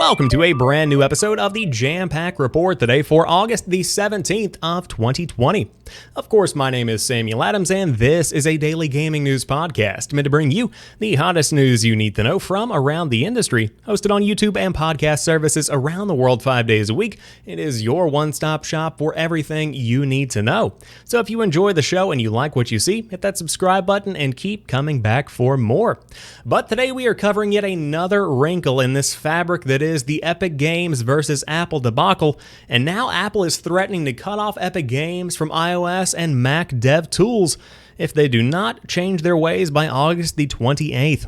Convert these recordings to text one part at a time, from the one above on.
Welcome to a brand new episode of the Jampack Report today for August the 17th of 2020. Of course, my name is Samuel Adams, and this is a daily gaming news podcast meant to bring you the hottest news you need to know from around the industry. Hosted on YouTube and podcast services around the world 5 days a week, it is your one-stop shop for everything you need to know. So if you enjoy the show and you like what you see, hit that subscribe button and keep coming back for more. But today we are covering yet another wrinkle in this fabric that is the Epic Games versus Apple debacle, and now Apple is threatening to cut off Epic Games from iOS and Mac dev tools if they do not change their ways by August the 28th.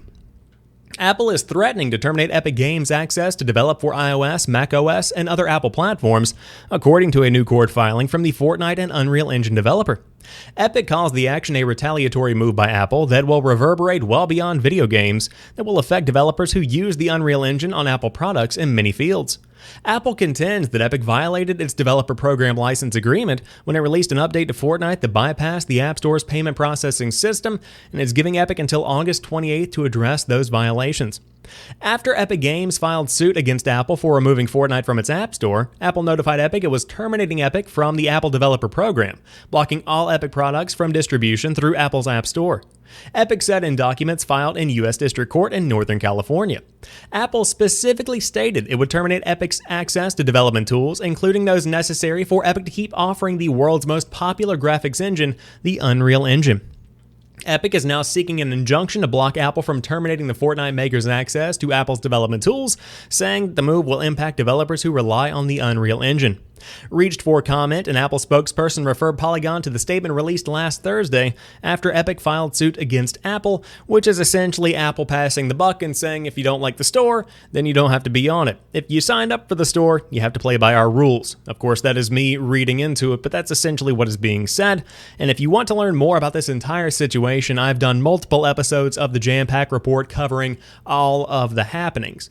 Apple is threatening to terminate Epic Games' access to develop for iOS, macOS, and other Apple platforms, according to a new court filing from the Fortnite and Unreal Engine developer. Epic calls the action a retaliatory move by Apple that will reverberate well beyond video games, that will affect developers who use the Unreal Engine on Apple products in many fields. Apple contends that Epic violated its developer program license agreement when it released an update to Fortnite that bypassed the App Store's payment processing system, and is giving Epic until August 28th to address those violations. After Epic Games filed suit against Apple for removing Fortnite from its App Store, Apple notified Epic it was terminating Epic from the Apple developer program, blocking all Epic products from distribution through Apple's App Store. Epic said in documents filed in U.S. District Court in Northern California. Apple specifically stated it would terminate Epic's access to development tools, including those necessary for Epic to keep offering the world's most popular graphics engine, the Unreal Engine. Epic is now seeking an injunction to block Apple from terminating the Fortnite makers' access to Apple's development tools, saying the move will impact developers who rely on the Unreal Engine. Reached for comment, an Apple spokesperson referred Polygon to the statement released last Thursday after Epic filed suit against Apple, which is essentially Apple passing the buck and saying if you don't like the store, then you don't have to be on it. If you signed up for the store, you have to play by our rules. Of course, that is me reading into it, but that's essentially what is being said. And if you want to learn more about this entire situation, I've done multiple episodes of the Jampack Report covering all of the happenings.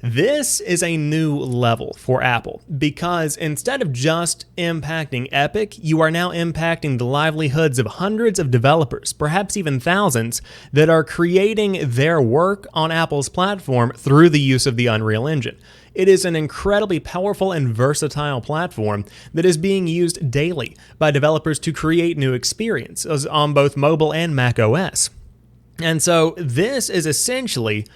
This is a new level for Apple because instead of just impacting Epic, you are now impacting the livelihoods of hundreds of developers, perhaps even thousands, that are creating their work on Apple's platform through the use of the Unreal Engine. It is an incredibly powerful and versatile platform that is being used daily by developers to create new experiences on both mobile and macOS. And so this is essentially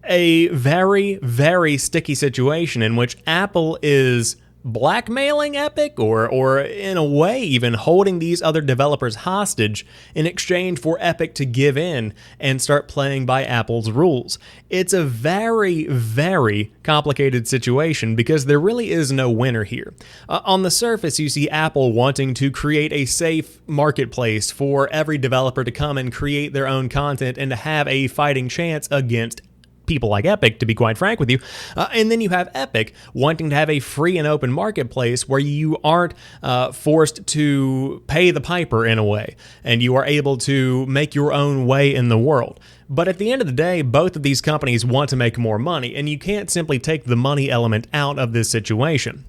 a very, very sticky situation in which Apple is blackmailing Epic or in a way even holding these other developers hostage in exchange for Epic to give in and start playing by Apple's rules. It's a very, very complicated situation because there really is no winner here. On the surface, you see Apple wanting to create a safe marketplace for every developer to come and create their own content and to have a fighting chance against people like Epic, to be quite frank with you. And then you have Epic wanting to have a free and open marketplace where you aren't forced to pay the piper in a way, and you are able to make your own way in the world. But at the end of the day, both of these companies want to make more money, and you can't simply take the money element out of this situation.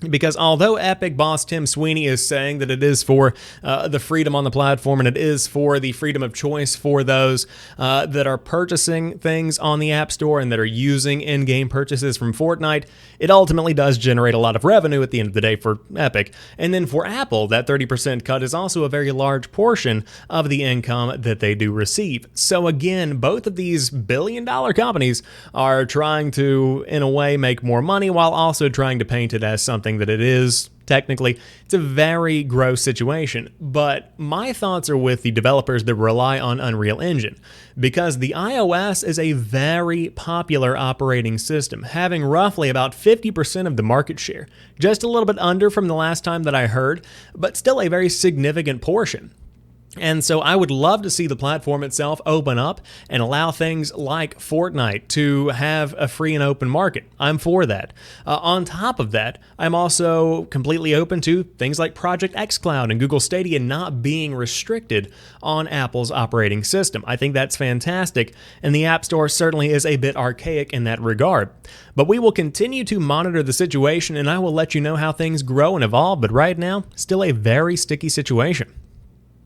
Because although Epic boss Tim Sweeney is saying that it is for the freedom on the platform and it is for the freedom of choice for those that are purchasing things on the App Store and that are using in-game purchases from Fortnite, it ultimately does generate a lot of revenue at the end of the day for Epic. And then for Apple, that 30% cut is also a very large portion of the income that they do receive. So again, both of these billion-dollar companies are trying to, in a way, make more money while also trying to paint it as something that it is. Technically, it's a very gross situation, but my thoughts are with the developers that rely on Unreal Engine, because the iOS is a very popular operating system, having roughly about 50% of the market share, just a little bit under from the last time that I heard, but still a very significant portion. And so I would love to see the platform itself open up and allow things like Fortnite to have a free and open market. I'm for that. On top of that, I'm also completely open to things like Project xCloud and Google Stadia not being restricted on Apple's operating system. I think that's fantastic, and the App Store certainly is a bit archaic in that regard. But we will continue to monitor the situation, and I will let you know how things grow and evolve, but right now, still a very sticky situation.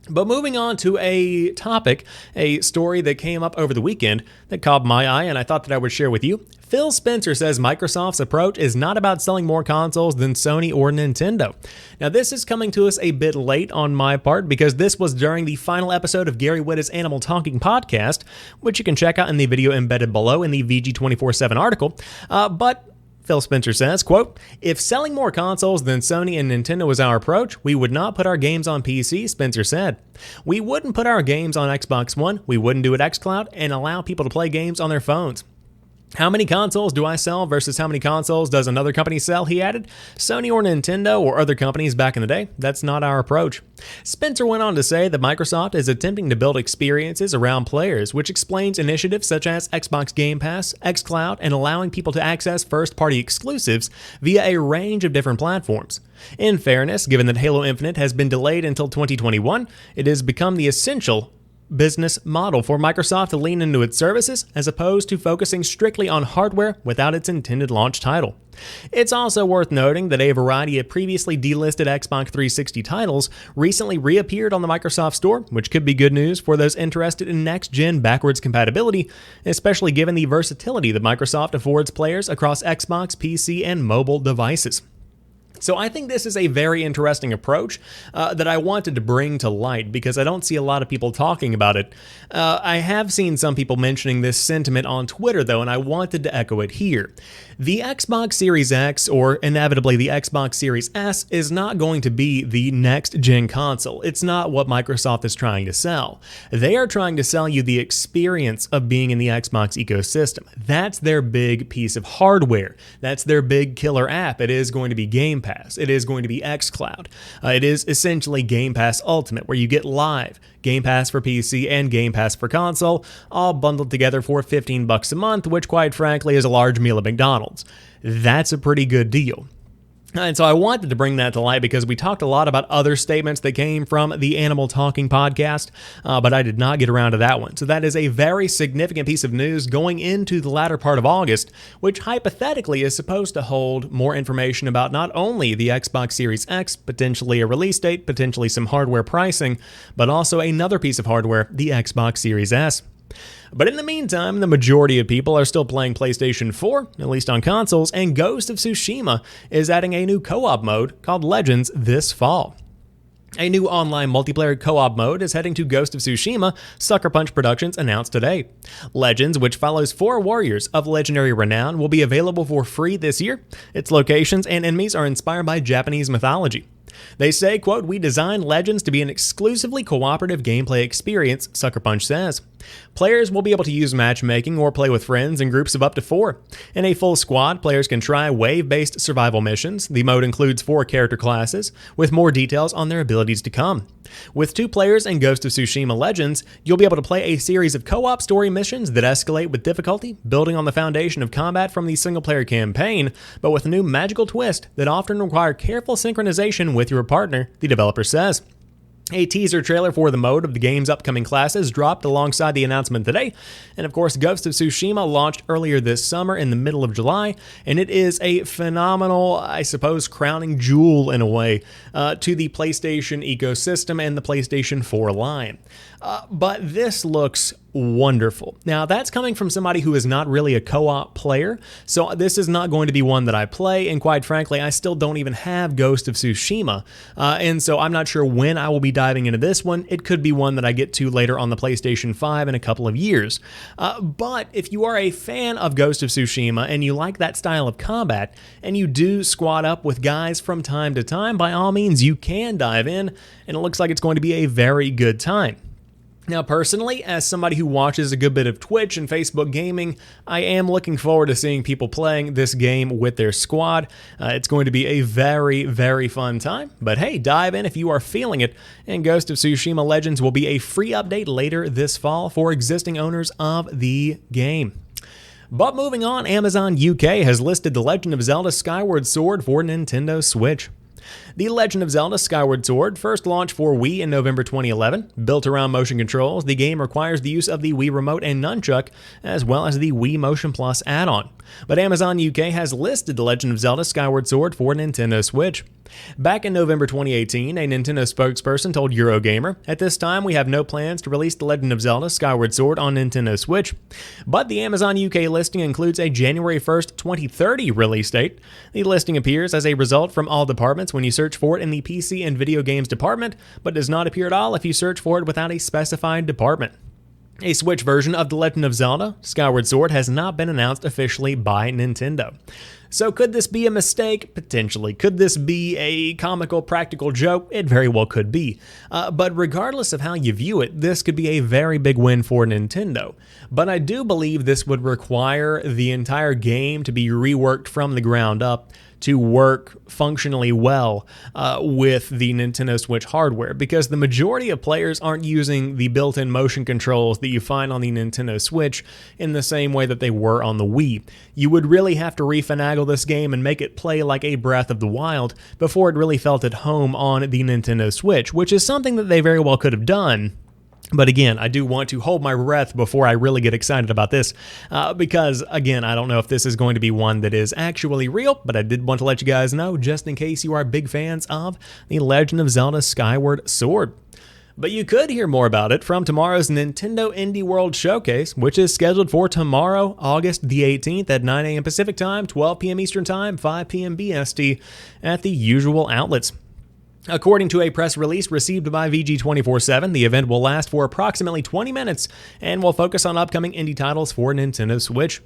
But moving on to a topic, a story that came up over the weekend that caught my eye and I thought that I would share with you. Phil Spencer says Microsoft's approach is not about selling more consoles than Sony or Nintendo. Now, this is coming to us a bit late on my part because this was during the final episode of Gary Whitta's Animal Talking podcast, which you can check out in the video embedded below in the VG247 article. But Phil Spencer says, quote, "If selling more consoles than Sony and Nintendo was our approach, we would not put our games on PC," Spencer said. "We wouldn't put our games on Xbox One, we wouldn't do it xCloud, and allow people to play games on their phones. How many consoles do I sell versus how many consoles does another company sell?" he added. "Sony or Nintendo or other companies back in the day, that's not our approach." Spencer went on to say that Microsoft is attempting to build experiences around players, which explains initiatives such as Xbox Game Pass, xCloud, and allowing people to access first-party exclusives via a range of different platforms. In fairness, given that Halo Infinite has been delayed until 2021, it has become the essential business model for Microsoft to lean into its services as opposed to focusing strictly on hardware without its intended launch title. It's also worth noting that a variety of previously delisted Xbox 360 titles recently reappeared on the Microsoft Store, which could be good news for those interested in next-gen backwards compatibility, especially given the versatility that Microsoft affords players across Xbox, PC, and mobile devices. So I think this is a very interesting approach that I wanted to bring to light because I don't see a lot of people talking about it. I have seen some people mentioning this sentiment on Twitter, though, and I wanted to echo it here. The Xbox Series X, or inevitably the Xbox Series S, is not going to be the next-gen console. It's not what Microsoft is trying to sell. They are trying to sell you the experience of being in the Xbox ecosystem. That's their big piece of hardware. That's their big killer app. It is going to be Game Pass. It is going to be xCloud. It is essentially Game Pass Ultimate, where you get live, Game Pass for PC, and Game Pass for console, all bundled together for $15 a month, which quite frankly is a large meal at McDonald's. That's a pretty good deal. And so I wanted to bring that to light because we talked a lot about other statements that came from the Animal Talking podcast, but I did not get around to that one. So that is a very significant piece of news going into the latter part of August, which hypothetically is supposed to hold more information about not only the Xbox Series X, potentially a release date, potentially some hardware pricing, but also another piece of hardware, the Xbox Series S. But in the meantime, the majority of people are still playing PlayStation 4, at least on consoles, and Ghost of Tsushima is adding a new co-op mode called Legends this fall. A new online multiplayer co-op mode is heading to Ghost of Tsushima, Sucker Punch Productions announced today. Legends, which follows 4 warriors of legendary renown, will be available for free this year. Its locations and enemies are inspired by Japanese mythology. They say, quote, "We designed Legends to be an exclusively cooperative gameplay experience," Sucker Punch says. Players will be able to use matchmaking or play with friends in groups of up to 4. In a full squad, players can try wave-based survival missions. The mode includes 4 character classes, with more details on their abilities to come. With 2 players in Ghost of Tsushima Legends, you'll be able to play a series of co-op story missions that escalate with difficulty, building on the foundation of combat from the single-player campaign, but with a new magical twist that often require careful synchronization with your partner, the developer says. A teaser trailer for the mode of the game's upcoming classes dropped alongside the announcement today, and of course Ghost of Tsushima launched earlier this summer in the middle of July, and it is a phenomenal, I suppose, crowning jewel in a way to the PlayStation ecosystem and the PlayStation 4 line. But this looks wonderful. Now, that's coming from somebody who is not really a co-op player, so this is not going to be one that I play, and quite frankly, I still don't even have Ghost of Tsushima, and so I'm not sure when I will be diving into this one. It could be one that I get to later on the PlayStation 5 in a couple of years. But if you are a fan of Ghost of Tsushima and you like that style of combat, and you do squad up with guys from time to time, by all means, you can dive in, and it looks like it's going to be a very good time. Now, personally, as somebody who watches a good bit of Twitch and Facebook gaming, I am looking forward to seeing people playing this game with their squad. It's going to be a very, very fun time. But hey, dive in if you are feeling it, and Ghost of Tsushima Legends will be a free update later this fall for existing owners of the game. But moving on, Amazon UK has listed The Legend of Zelda Skyward Sword for Nintendo Switch. The Legend of Zelda Skyward Sword first launched for Wii in November 2011. Built around motion controls, the game requires the use of the Wii Remote and Nunchuck, as well as the Wii Motion Plus add-on. But Amazon UK has listed The Legend of Zelda Skyward Sword for Nintendo Switch. Back in November 2018, a Nintendo spokesperson told Eurogamer, "At this time, we have no plans to release The Legend of Zelda Skyward Sword on Nintendo Switch." But the Amazon UK listing includes a January 1st, 2030 release date. The listing appears as a result from all departments when you search for it in the PC and video games department, but does not appear at all if you search for it without a specified department. A Switch version of The Legend of Zelda Skyward Sword has not been announced officially by Nintendo. So could this be a mistake? Potentially. Could this be a comical practical joke? It very well could be. But regardless of how you view it, this could be a very big win for Nintendo. But I do believe this would require the entire game to be reworked from the ground up to work functionally well with the Nintendo Switch hardware, because the majority of players aren't using the built-in motion controls that you find on the Nintendo Switch in the same way that they were on the Wii. You would really have to refinagle this game and make it play like a Breath of the Wild before it really felt at home on the Nintendo Switch, which is something that they very well could have done. But again, I do want to hold my breath before I really get excited about this, because, again, I don't know if this is going to be one that is actually real, but I did want to let you guys know, just in case you are big fans of The Legend of Zelda Skyward Sword. But you could hear more about it from tomorrow's Nintendo Indie World Showcase, which is scheduled for tomorrow, August the 18th at 9 a.m. Pacific Time, 12 p.m. Eastern Time, 5 p.m. BST at the usual outlets. According to a press release received by VG247, the event will last for approximately 20 minutes and will focus on upcoming indie titles for Nintendo Switch.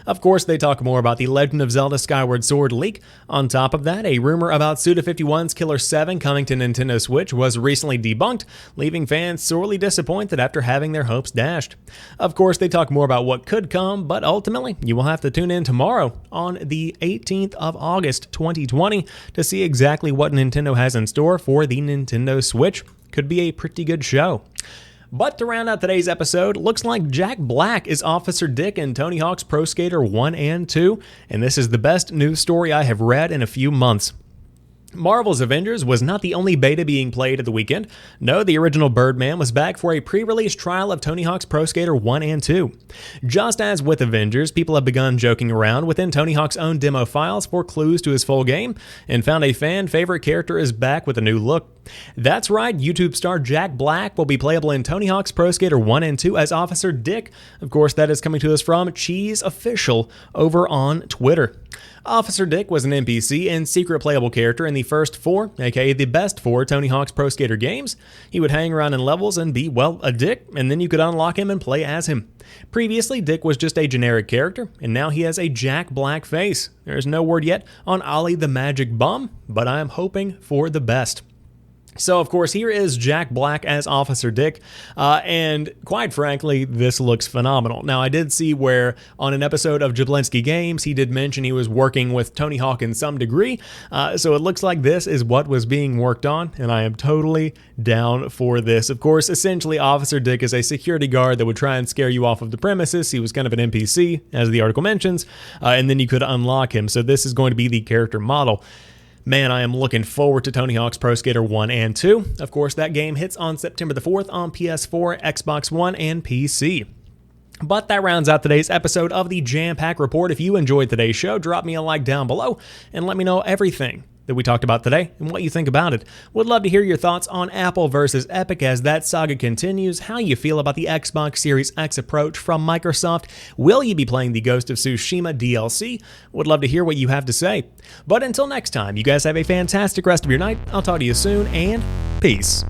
Of course, they talk more about the Legend of Zelda Skyward Sword leak. On top of that, a rumor about Suda51's Killer 7 coming to Nintendo Switch was recently debunked, leaving fans sorely disappointed after having their hopes dashed. Of course, they talk more about what could come, but ultimately, you will have to tune in tomorrow on the 18th of August 2020 to see exactly what Nintendo has in store for the Nintendo Switch. Could be a pretty good show. But to round out today's episode, looks like Jack Black is Officer Dick in Tony Hawk's Pro Skater 1 and 2, and this is the best news story I have read in a few months. Marvel's Avengers was not the only beta being played at the weekend. No, the original Birdman was back for a pre-release trial of Tony Hawk's Pro Skater 1 and 2. Just as with Avengers, people have begun joking around within Tony Hawk's own demo files for clues to his full game, and found a fan-favorite character is back with a new look. That's right, YouTube star Jack Black will be playable in Tony Hawk's Pro Skater 1 and 2 as Officer Dick. Of course, that is coming to us from Cheese Official over on Twitter. Officer Dick was an NPC and secret playable character in the first 4, aka the best 4 Tony Hawk's Pro Skater games. He would hang around in levels and be, well, a dick, and then you could unlock him and play as him. Previously, Dick was just a generic character, and now he has a Jack Black face. There's no word yet on Ollie the Magic Bum, but I am hoping for the best. So, of course, here is Jack Black as Officer Dick, and quite frankly, this looks phenomenal. Now, I did see where on an episode of Jablinski Games, he did mention he was working with Tony Hawk in some degree, so it looks like this is what was being worked on, and I am totally down for this. Of course, essentially, Officer Dick is a security guard that would try and scare you off of the premises. He was kind of an NPC, as the article mentions, and then you could unlock him, so this is going to be the character model. Man, I am looking forward to Tony Hawk's Pro Skater 1 and 2. Of course, that game hits on September the 4th on PS4, Xbox One, and PC. But that rounds out today's episode of the Jampack Report. If you enjoyed today's show, drop me a like down below and let me know everything that we talked about today and what you think about it. Would love to hear your thoughts on Apple versus Epic as that saga continues, how you feel about the Xbox Series X approach from Microsoft. Will you be playing the Ghost of Tsushima DLC? Would love to hear what you have to say. But until next time, you guys have a fantastic rest of your night. I'll talk to you soon, and peace.